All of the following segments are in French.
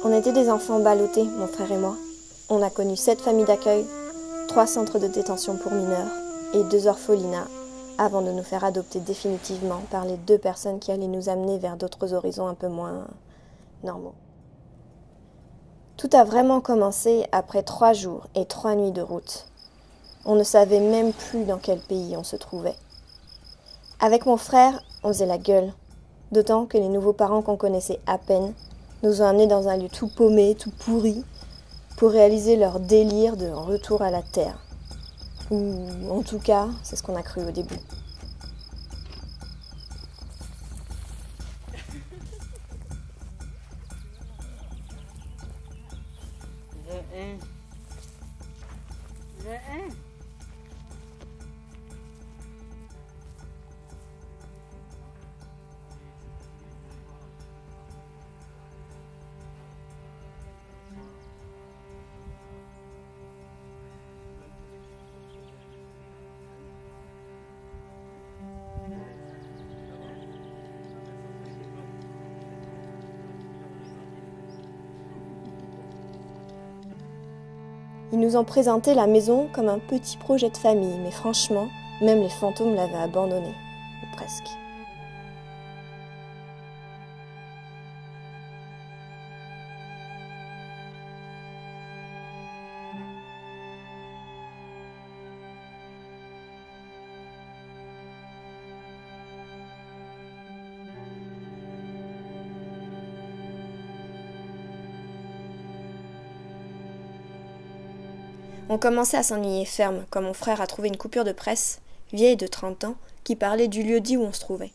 On était des enfants ballottés, mon frère et moi. On a connu 7 familles d'accueil, 3 centres de détention pour mineurs et 2 orphelinats avant de nous faire adopter définitivement par les 2 personnes qui allaient nous amener vers d'autres horizons un peu moins normaux. Tout a vraiment commencé après 3 jours et 3 nuits de route. On ne savait même plus dans quel pays on se trouvait. Avec mon frère, on faisait la gueule, d'autant que les nouveaux parents qu'on connaissait à peine nous ont amenés dans un lieu tout paumé, tout pourri, pour réaliser leur délire de retour à la terre. Ou en tout cas, c'est ce qu'on a cru au début. Ils nous ont présenté la maison comme un petit projet de famille, mais franchement, même les fantômes l'avaient abandonné, ou presque. On commençait à s'ennuyer ferme quand mon frère a trouvé une coupure de presse, vieille de 30 ans, qui parlait du lieu-dit où on se trouvait.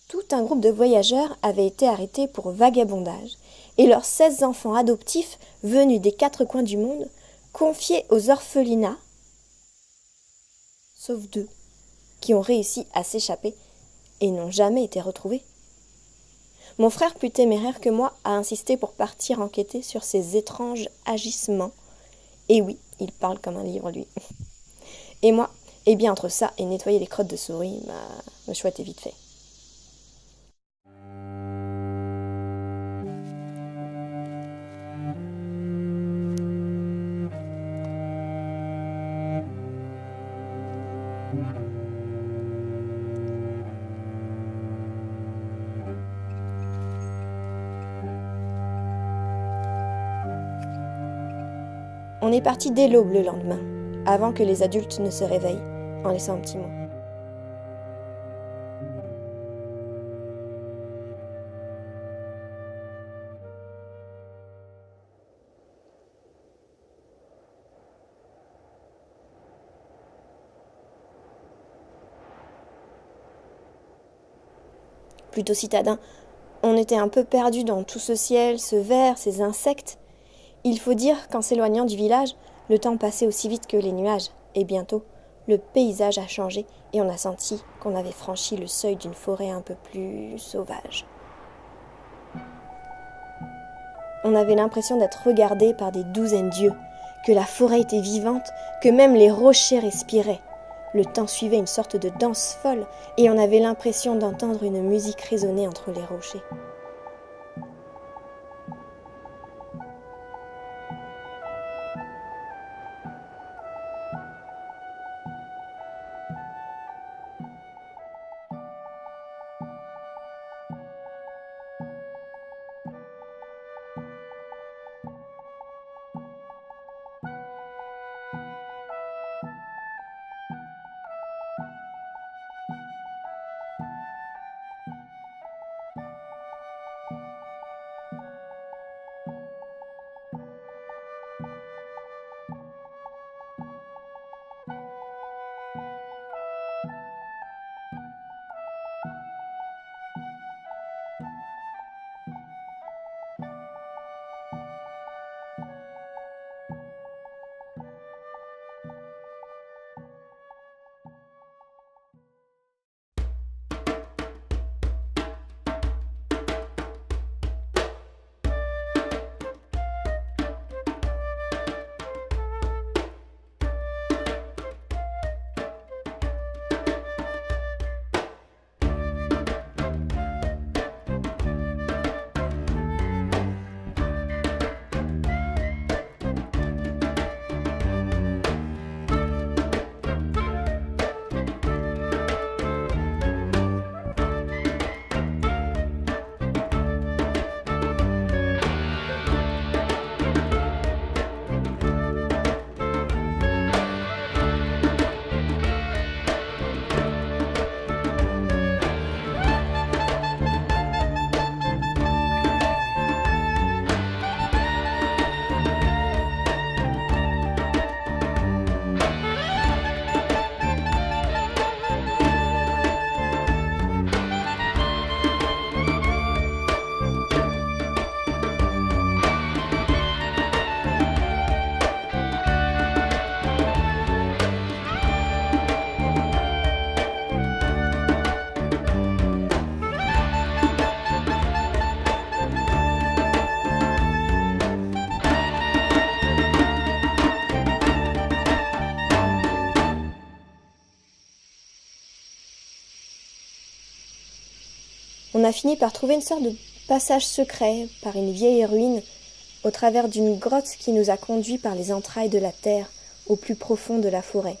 Tout un groupe de voyageurs avait été arrêté pour vagabondage, et leurs 16 enfants adoptifs, venus des 4 coins du monde, confiés aux orphelinats, sauf 2, qui ont réussi à s'échapper et n'ont jamais été retrouvés. Mon frère, plus téméraire que moi, a insisté pour partir enquêter sur ces étranges agissements. Et oui, il parle comme un livre, lui. Et moi, eh bien, entre ça et nettoyer les crottes de souris, le choix était vite fait. On est parti dès l'aube le lendemain, avant que les adultes ne se réveillent, en laissant un petit mot. Plutôt citadin, on était un peu perdus dans tout ce ciel, ce vert, ces insectes. Il faut dire qu'en s'éloignant du village, le temps passait aussi vite que les nuages, et bientôt, le paysage a changé et on a senti qu'on avait franchi le seuil d'une forêt un peu plus sauvage. On avait l'impression d'être regardé par des douzaines d'yeux, que la forêt était vivante, que même les rochers respiraient. Le temps suivait une sorte de danse folle et on avait l'impression d'entendre une musique résonner entre les rochers. On a fini par trouver une sorte de passage secret par une vieille ruine au travers d'une grotte qui nous a conduits par les entrailles de la terre au plus profond de la forêt.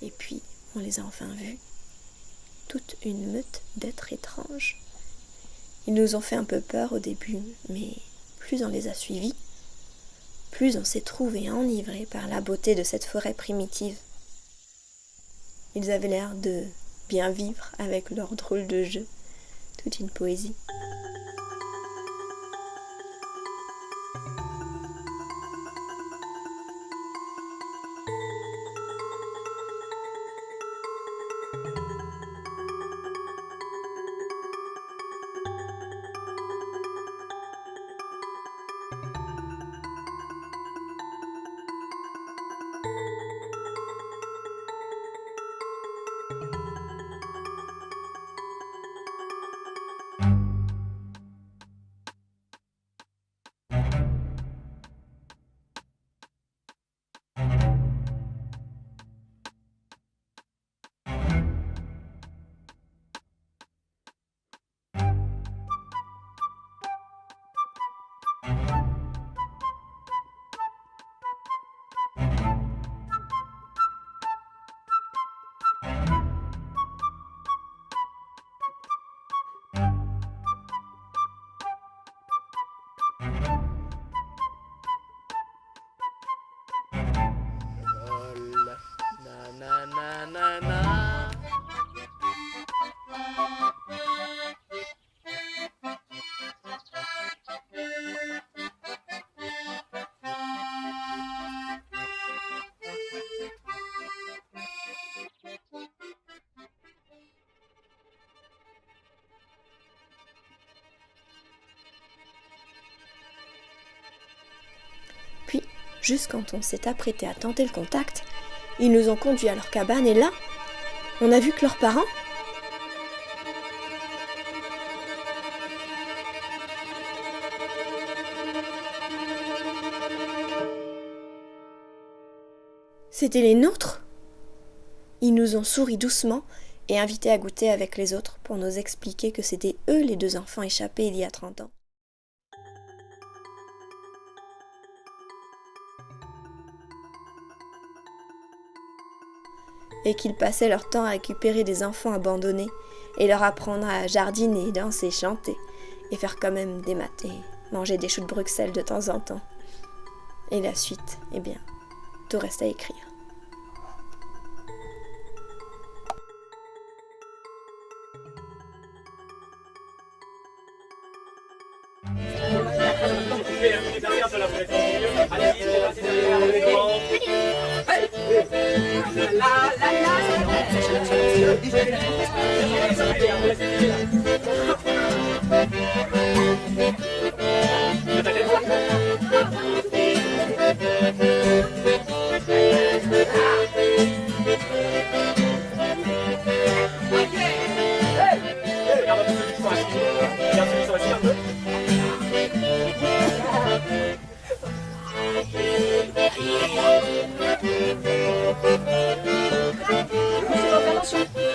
Et puis, on les a enfin vus, toute une meute d'êtres étranges. Ils nous ont fait un peu peur au début, mais plus on les a suivis, plus on s'est trouvé enivré par la beauté de cette forêt primitive. Ils avaient l'air de bien vivre avec leur drôle de jeu, toute une poésie. Puis, juste quand on s'est apprêté à tenter le contact, ils nous ont conduits à leur cabane et là, on a vu que leurs parents... C'étaient les nôtres. Ils nous ont souri doucement et invités à goûter avec les autres pour nous expliquer que c'étaient eux les deux enfants échappés il y a 30 ans. Et qu'ils passaient leur temps à récupérer des enfants abandonnés et leur apprendre à jardiner, danser, chanter et faire quand même des maths et manger des choux de Bruxelles de temps en temps. Et la suite, eh bien, tout reste à écrire. Allez, Attention.